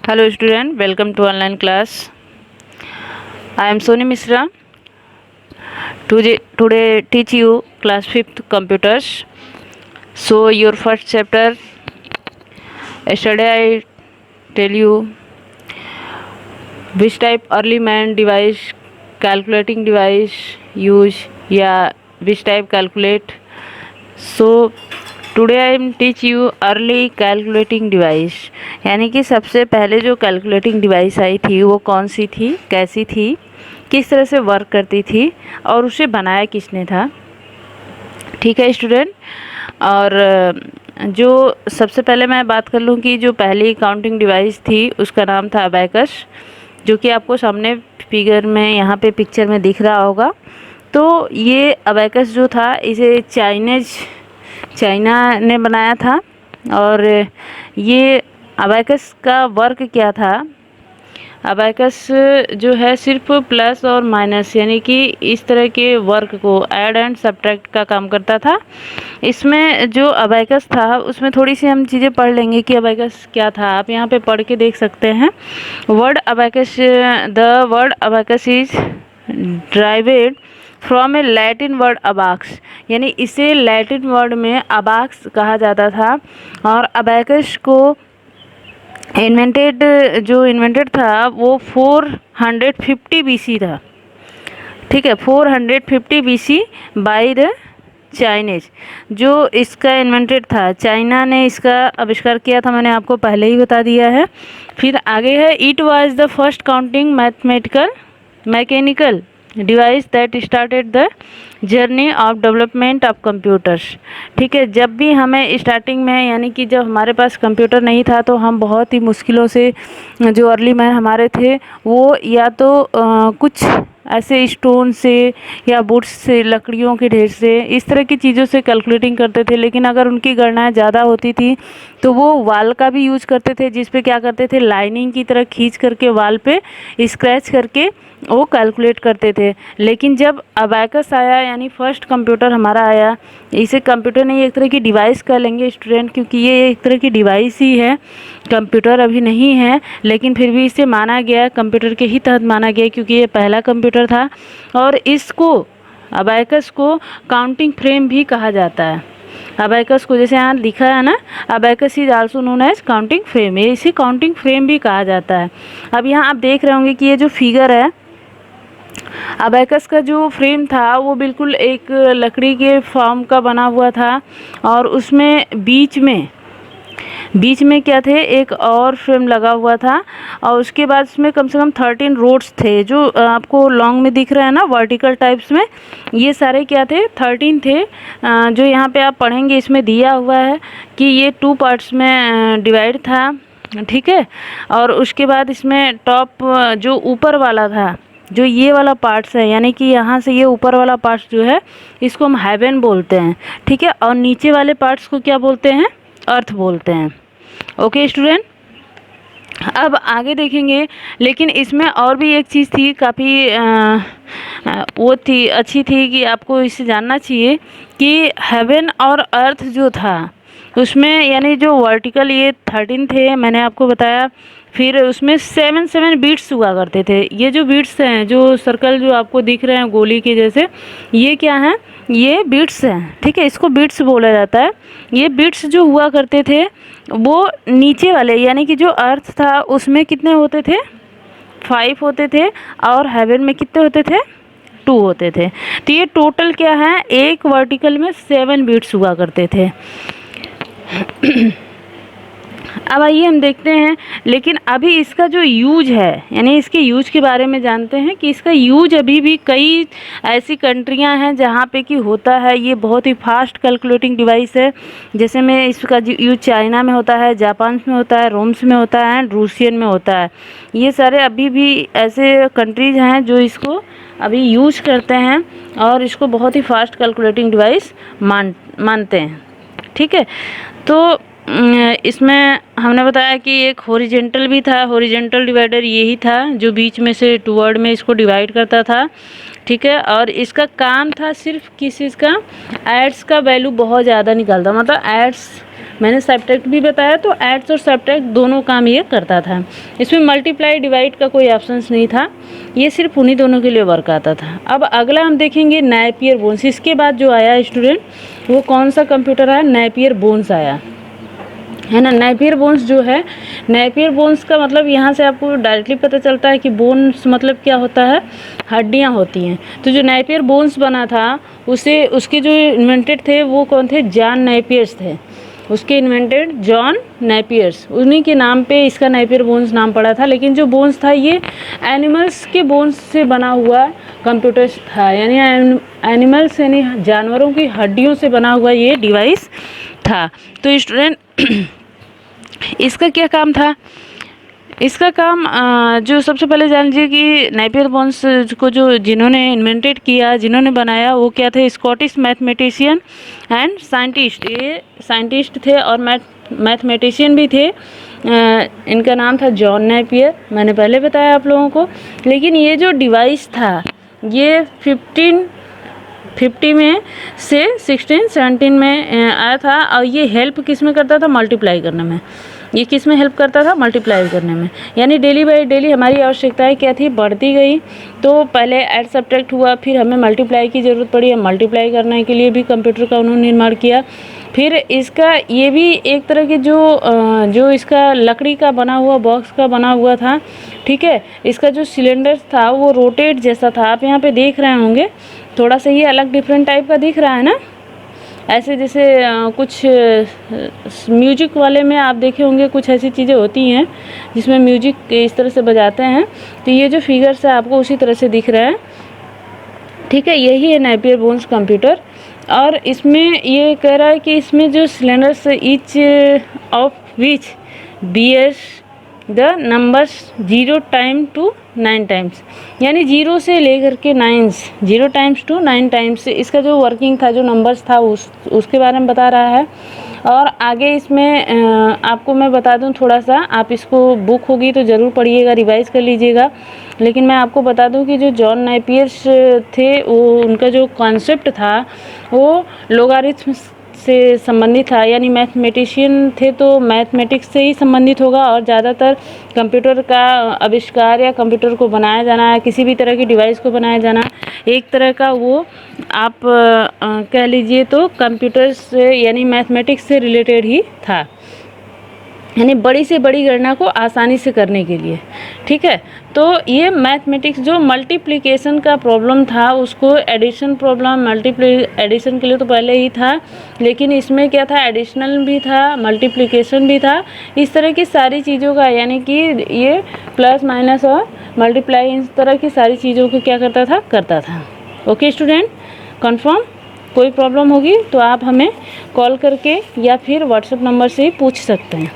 Hello student, welcome to online class. I am Soni Misra. Today teach you class 5th computers. So your first chapter, yesterday I tell you which type early man device, calculating device use या which type calculate. So today I am teach you early calculating device, यानी कि सबसे पहले जो calculating device आई थी वो कौन सी थी, कैसी थी, किस तरह से वर्क करती थी और उसे बनाया किसने था। ठीक है स्टूडेंट। और जो सबसे पहले मैं बात कर लूँ कि जो पहली काउंटिंग डिवाइस थी उसका नाम था अबैकस, जो कि आपको सामने फिगर में यहाँ पे पिक्चर में दिख रहा होगा। तो ये अबैकस जो था इसे चाइना ने बनाया था। और ये अबैकस का वर्क क्या था, अबैकस जो है सिर्फ प्लस और माइनस यानी कि इस तरह के वर्क को ऐड एंड सब्ट्रैक्ट का काम करता था। इसमें जो अबैकस था उसमें थोड़ी सी हम चीज़ें पढ़ लेंगे कि अबैकस क्या था। आप यहाँ पे पढ़ के देख सकते हैं। Word abacus, the word abacus is derived from a Latin word abax, यानी इसे लैटिन वर्ड में अबाक्स कहा जाता था। और अबैकस को इन्वेंटेड था वो 450 BC था। ठीक है, 450 BC बाय द चाइनीज। जो इसका इन्वेंटेड था, चाइना ने इसका आविष्कार किया था, मैंने आपको पहले ही बता दिया है। फिर आगे है, it was the first counting mechanical device that started the journey of development of computers. ठीक है, जब भी हमें स्टार्टिंग में यानी कि जब हमारे पास कंप्यूटर नहीं था तो हम बहुत ही मुश्किलों से, जो अर्ली मैन हमारे थे वो या तो कुछ ऐसे स्टोन से या वुड्स से, लकड़ियों के ढेर से, इस तरह की चीज़ों से कैलकुलेटिंग करते थे। लेकिन अगर उनकी गणनाएं ज़्यादा होती थी तो वो वाल का भी यूज करते थे, जिस पे क्या करते थे, लाइनिंग की तरह खींच करके वाल पे स्क्रैच करके वो कैलकुलेट करते थे। लेकिन जब अबैकस आया यानी फर्स्ट कंप्यूटर हमारा आया, इसे कंप्यूटर नहीं एक तरह की डिवाइस कह लेंगे स्टूडेंट, क्योंकि ये एक तरह की डिवाइस ही है, कंप्यूटर अभी नहीं है। लेकिन फिर भी इसे माना गया, कंप्यूटर के ही तहत माना गया क्योंकि ये पहला कंप्यूटर था। और इसको, अबैकस को काउंटिंग फ्रेम भी कहा जाता है। अबैकस को जैसे यहाँ लिखा है ना, abacus is also known as counting frame, ये इसे काउंटिंग फ्रेम भी कहा जाता है। अब यहाँ आप देख रहे होंगे कि ये जो फिगर है, अबैकस का जो फ्रेम था वो बिल्कुल एक लकड़ी के फॉर्म का बना हुआ था। और उसमें बीच में क्या थे, एक और फ्रेम लगा हुआ था। और उसके बाद उसमें कम से कम 13 रोड्स थे, जो आपको लॉन्ग में दिख रहा है ना, वर्टिकल टाइप्स में। ये सारे क्या थे, 13 थे। जो यहाँ पे आप पढ़ेंगे इसमें दिया हुआ है कि ये 2 पार्ट्स में डिवाइड था। ठीक है, और उसके बाद इसमें टॉप जो ऊपर वाला था, जो ये वाला पार्ट्स है, यानी कि यहाँ से ये ऊपर वाला पार्ट्स जो है इसको हम हेवन बोलते हैं। ठीक है, और नीचे वाले पार्ट्स को क्या बोलते हैं, अर्थ बोलते हैं। ओके स्टूडेंट, अब आगे देखेंगे। लेकिन इसमें और भी एक चीज़ थी, काफ़ी वो थी, अच्छी थी कि आपको इसे जानना चाहिए कि हेवन और अर्थ जो था उसमें, यानी जो वर्टिकल ये 13 थे मैंने आपको बताया। फिर उसमें 7 बीट्स हुआ करते थे। ये जो बीट्स हैं, जो सर्कल जो आपको दिख रहे हैं गोली के जैसे, ये क्या हैं, ये बीट्स हैं। ठीक है, इसको बीट्स बोला जाता है। ये बीट्स जो हुआ करते थे वो नीचे वाले, यानी कि जो अर्थ था उसमें कितने होते थे, 5 होते थे। और हेवन में कितने होते थे, 2 होते थे। तो ये टोटल क्या है, एक वर्टिकल में 7 बीट्स हुआ करते थे। अब आइए हम देखते हैं। लेकिन अभी इसका जो यूज है, यानी इसके यूज के बारे में जानते हैं कि इसका यूज अभी भी कई ऐसी कंट्रियां हैं जहां पे कि होता है। ये बहुत ही फास्ट कैलकुलेटिंग डिवाइस है। जैसे में इसका यूज चाइना में होता है, जापान में होता है, रोम्स में होता है, रूसियन में होता है। ये सारे अभी भी ऐसे कंट्रीज हैं जो इसको अभी यूज करते हैं और इसको बहुत ही फास्ट कैलकुलेटिंग डिवाइस मानते हैं। ठीक है, तो इसमें हमने बताया कि एक हॉरिजेंटल भी था। हॉरिजेंटल डिवाइडर यही था जो बीच में से 2 वर्ड में इसको डिवाइड करता था। ठीक है, और इसका काम था सिर्फ किस चीज़ का, एड्स का वैल्यू बहुत ज़्यादा निकालता, मतलब एड्स मैंने सब्ट्रैक्ट भी बताया, तो एड्स और सब्ट्रैक्ट दोनों काम ये करता था। इसमें मल्टीप्लाई डिवाइड का कोई ऑप्शंस नहीं था, ये सिर्फ उन्हीं दोनों के लिए वर्क आता था। अब अगला हम देखेंगे नेपियर बोन्स। इसके बाद जो आया स्टूडेंट, वो कौन सा कंप्यूटर आया? नेपियर बोन्स आया, है ना। नेपियर बोन्स जो है, नेपियर बोन्स का मतलब यहाँ से आपको डायरेक्टली पता चलता है कि बोन्स मतलब क्या होता है, हड्डियाँ होती हैं। तो जो नेपियर बोन्स बना था, उसे उसके जो इन्वेंटेड थे वो कौन थे? जॉन नेपियर्स थे। उसके इन्वेंटेड जॉन नेपियर्स, उन्हीं के नाम पे इसका नेपियर बोन्स नाम पड़ा था। लेकिन जो बोन्स था ये एनिमल्स के बोन्स से बना हुआ कंप्यूटर था, यानी एनिमल्स यानी जानवरों की हड्डियों से बना हुआ ये डिवाइस था। तो स्टूडेंट इसका क्या काम था? इसका काम जो सबसे पहले जान लीजिए कि नेपियर बोन्स को जो जिन्होंने इन्वेंटेड किया, जिन्होंने बनाया, वो क्या थे? Scottish mathematician and scientist. ये साइंटिस्ट थे और मैथमेटिशियन भी थे। इनका नाम था जॉन नेपियर, मैंने पहले बताया आप लोगों को। लेकिन ये जो डिवाइस था ये 1550 में से 1617 में आया था, और ये हेल्प किस में करता था? मल्टीप्लाई करने में। ये किस में हेल्प करता था? मल्टीप्लाई करने में। यानी डेली बाई डेली हमारी आवश्यकताएं क्या थी? बढ़ती गई। तो पहले ऐड सब्ट्रैक्ट हुआ, फिर हमें मल्टीप्लाई की ज़रूरत पड़ी। मल्टीप्लाई करने के लिए भी कंप्यूटर का उन्होंने निर्माण किया। फिर इसका ये भी एक तरह के जो इसका लकड़ी का बना हुआ, बॉक्स का बना हुआ था, ठीक है। इसका जो सिलेंडर था वो रोटेट जैसा था, आप यहाँ पे देख रहे होंगे। थोड़ा सा ये अलग डिफरेंट टाइप का दिख रहा है ना, ऐसे जैसे कुछ म्यूजिक वाले में आप देखे होंगे, कुछ ऐसी चीज़ें होती हैं जिसमें म्यूजिक इस तरह से बजाते हैं। तो ये जो फिगर्स है आपको उसी तरह से दिख रहा है, ठीक है। यही है नेपियर बोन्स कंप्यूटर। और इसमें ये कह रहा है कि इसमें जो cylinders each of which bears the numbers 0 time to 9 times, यानी 0 से लेकर के 0 टाइम्स टू 9 टाइम्स इसका जो वर्किंग था, जो नंबर्स था उसके बारे में बता रहा है। और आगे इसमें आपको मैं बता दूं थोड़ा सा, आप इसको बुक होगी तो ज़रूर पढ़िएगा, रिवाइज़ कर लीजिएगा। लेकिन मैं आपको बता दूं कि जो जॉन नेपियर्स थे, वो उनका जो कॉन्सेप्ट था वो लोगारिथम से संबंधित था, यानी मैथमेटिशियन थे तो मैथमेटिक्स से ही संबंधित होगा। और ज़्यादातर कंप्यूटर का आविष्कार या कंप्यूटर को बनाया जाना है, किसी भी तरह की डिवाइस को बनाया जाना, एक तरह का वो आप कह लीजिए तो कंप्यूटर से यानी मैथमेटिक्स से रिलेटेड ही था, यानी बड़ी से बड़ी गणना को आसानी से करने के लिए, ठीक है। तो ये मैथमेटिक्स जो मल्टीप्लिकेशन का प्रॉब्लम था, उसको एडिशन प्रॉब्लम, एडिशन के लिए तो पहले ही था, लेकिन इसमें क्या था? एडिशनल भी था, मल्टीप्लिकेशन भी था, इस तरह की सारी चीज़ों का, यानी कि ये प्लस माइनस और मल्टीप्लाई, इस तरह की सारी चीज़ों को क्या करता था। Okay student, confirm? कोई प्रॉब्लम होगी तो आप हमें कॉल करके या फिर व्हाट्सएप नंबर से ही पूछ सकते हैं।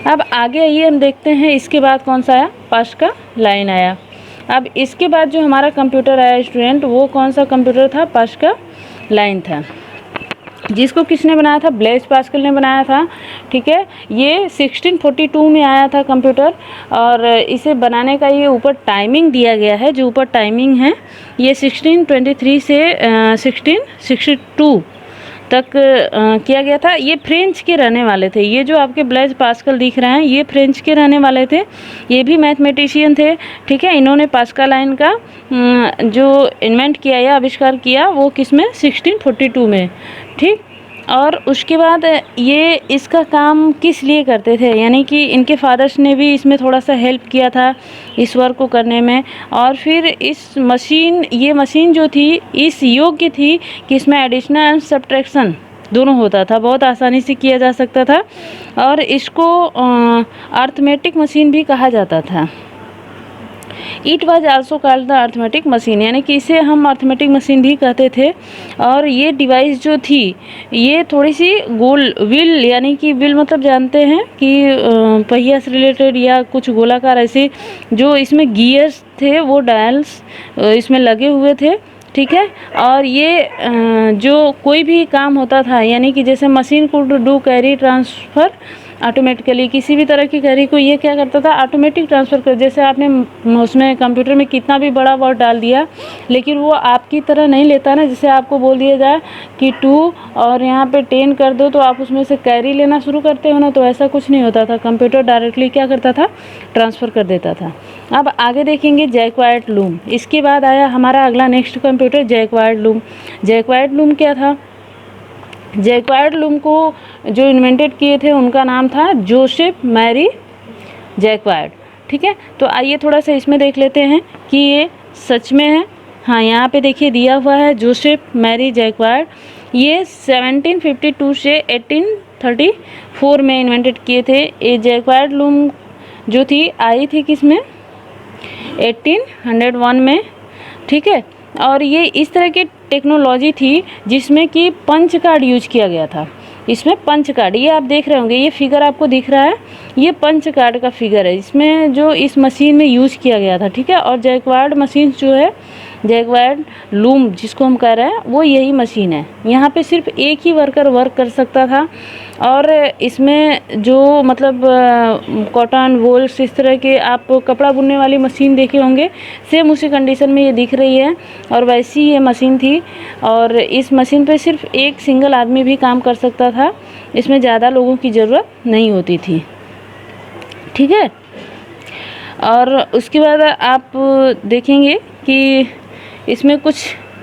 अब आगे आइए हम देखते हैं, इसके बाद कौन सा आया? पास्कल लाइन आया। अब इसके बाद जो हमारा कंप्यूटर आया स्टूडेंट, वो कौन सा कंप्यूटर था? पास्कल लाइन था, जिसको किसने बनाया था? ब्लेज पास्कल ने बनाया था, ठीक है। ये 1642 में आया था कंप्यूटर, और इसे बनाने का ये ऊपर टाइमिंग दिया गया है, जो ऊपर टाइमिंग है ये 1623 से 1662 तक किया गया था। ये फ्रेंच के रहने वाले थे, ये जो आपके ब्लेज पास्कल दिख रहे हैं ये फ्रेंच के रहने वाले थे, ये भी मैथमेटिशियन थे, ठीक है। इन्होंने पास्कल लाइन का जो इन्वेंट किया या आविष्कार किया वो किस में? 1642 में, ठीक। और उसके बाद ये इसका काम किस लिए करते थे, यानी कि इनके फादर्स ने भी इसमें थोड़ा सा हेल्प किया था इस वर्क को करने में। और फिर ये मशीन जो थी इस योग्य थी कि इसमें एडिशन एंड सब्ट्रैक्शन दोनों होता था, बहुत आसानी से किया जा सकता था। और इसको अर्थमेटिक मशीन भी कहा जाता था। It was also called the arithmetic machine, यानी कि इसे हम अर्थमेटिक मशीन भी कहते थे। और ये डिवाइस जो थी ये थोड़ी सी गोल व्हील, यानी कि व्हील मतलब जानते हैं कि पहिया से रिलेटेड या कुछ गोलाकार, ऐसे जो इसमें गियर्स थे वो डायल्स इसमें लगे हुए थे, ठीक है। और ये जो कोई भी काम होता था, यानी कि जैसे मशीन को डू कैरी ट्रांसफ़र ऑटोमेटिकली किसी भी तरह की क्वेरी को ये क्या करता था, ऑटोमेटिक ट्रांसफ़र कर, जैसे आपने उसमें कंप्यूटर में कितना भी बड़ा वर्ड डाल दिया, लेकिन वो आपकी तरह नहीं लेता ना। जैसे आपको बोल दिया जाए कि 2 और यहाँ पे 10 कर दो, तो आप उसमें से कैरी लेना शुरू करते हो ना, तो ऐसा कुछ नहीं होता था। कंप्यूटर डायरेक्टली क्या करता था, ट्रांसफ़र कर देता था। अब आगे देखेंगे जैकवार्ड लूम। इसके बाद आया हमारा अगला next computer jacquard loom. Jacquard loom क्या था, जैकवार्ड लूम को जो इन्वेंटेड किए थे उनका नाम था जोसेफ मैरी जैकवार्ड। ठीक है, तो आइए थोड़ा सा इसमें देख लेते हैं कि ये सच में है। हाँ, यहाँ पे देखिए दिया हुआ है जोसेफ मैरी जैकवार्ड। ये 1752 से 1834 में इन्वेंटेड किए थे। ये जैकवार्ड लूम जो थी आई थी किस में, 1801 में। ठीक है, और ये इस तरह की टेक्नोलॉजी थी जिसमें कि पंच कार्ड यूज किया गया था। इसमें पंच कार्ड, ये आप देख रहे होंगे, ये फिगर आपको दिख रहा है, ये पंच कार्ड का फिगर है, इसमें जो इस मशीन में यूज किया गया था। ठीक है, और जैकवार्ड मशीन जो है, जैकवार्ड लूम जिसको हम कह रहे हैं, वो यही मशीन है। यहाँ पे सिर्फ एक ही वर्कर वर्क कर सकता था, और इसमें जो मतलब कॉटन वोल्स इस तरह के आप कपड़ा बुनने वाली मशीन देखे होंगे, सेम उसी कंडीशन में ये दिख रही है, और वैसी ये मशीन थी। और इस मशीन पे सिर्फ एक सिंगल आदमी भी काम कर सकता था, इसमें ज़्यादा लोगों की ज़रूरत नहीं होती थी। ठीक है, और उसके बाद आप देखेंगे कि इसमें कुछ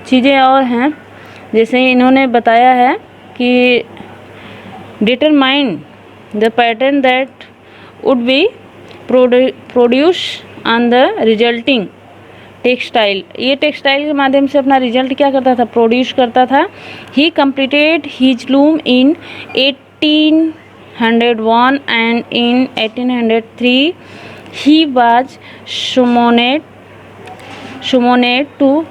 चीज़ें और हैं, जैसे इन्होंने बताया है कि determine the pattern that would be produce on the resulting textile. ये टेक्सटाइल के माध्यम से अपना रिजल्ट क्या करता था, प्रोड्यूस करता था। ही completed his loom in 1801 and in 1803 he was summoned to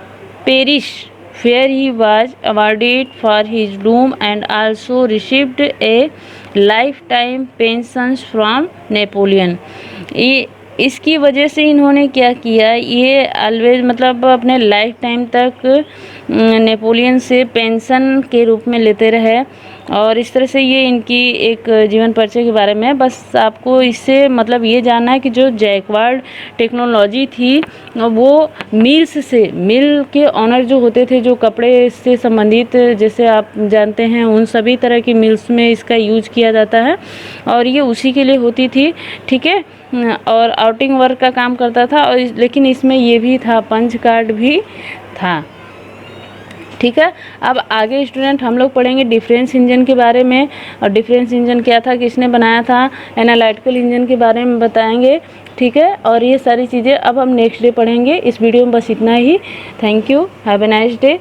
Paris, where he was awarded for his loom and also received a lifetime pension from Napoleon। ये इसकी वजह से इन्होंने क्या किया, ये ऑलवेज मतलब अपने लाइफ टाइम तक नेपोलियन से पेंशन के रूप में लेते रहे। और इस तरह से ये इनकी एक जीवन परिचय के बारे में। बस आपको इससे मतलब ये जानना है कि जो जैकवार्ड टेक्नोलॉजी थी वो मिल के ऑनर जो होते थे, जो कपड़े से संबंधित, जैसे आप जानते हैं, उन सभी तरह की मिल्स में इसका यूज किया जाता है, और ये उसी के लिए होती थी। ठीक है, और आउटिंग वर्क का काम करता था, और लेकिन इसमें ये भी था, पंच कार्ड भी था। ठीक है, अब आगे स्टूडेंट हम लोग पढ़ेंगे डिफरेंस इंजन के बारे में। और डिफरेंस इंजन क्या था, किसने बनाया था, एनालिटिकल इंजन के बारे में बताएंगे। ठीक है, और ये सारी चीज़ें अब हम नेक्स्ट डे पढ़ेंगे। इस वीडियो में बस इतना ही। Thank you, have a nice day.